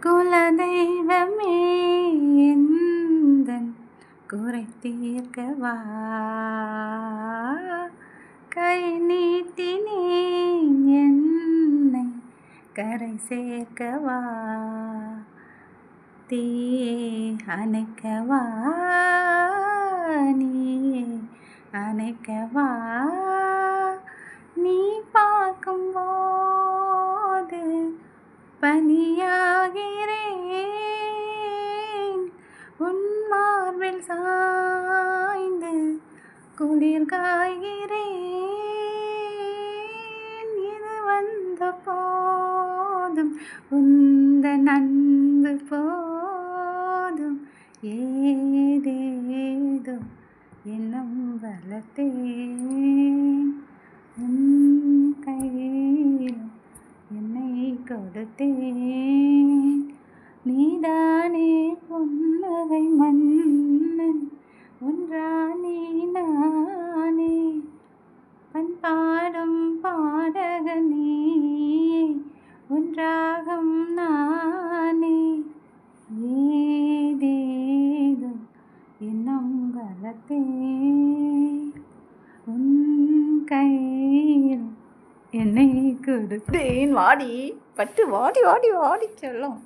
குலதெய்வமே எந்தன் குறை தீர்க்கவா, கை நீட்டினேன் என்னை கரை சேர்க்கவா, தீயே அணைக்கவா, நீயே அணைக்கவா, நீ பார்க்கும்போது பனியாகிறேன், உன் மார்பில் சாய்ந்து குளிர் காய்கிறேன். இது வந்த போதும் உந்தன் அன்பு போதும், ஏதேதோ எண்ணம் வளர்த்தேன், உன் கையில் என்னை கொடுத்தேன். நீதானே புன்னகை மன்னன், ஒன்றானே நானே, பண்பாடும் பாடகனே, ஒன்றாகம் நானே. ஏதேதோ எண்ணம் வளர்த்தேன், உன் கையில் என்னை கொடுத்தேன். வாடி பட்டு வாடி வாடி வாடி செல்லம்.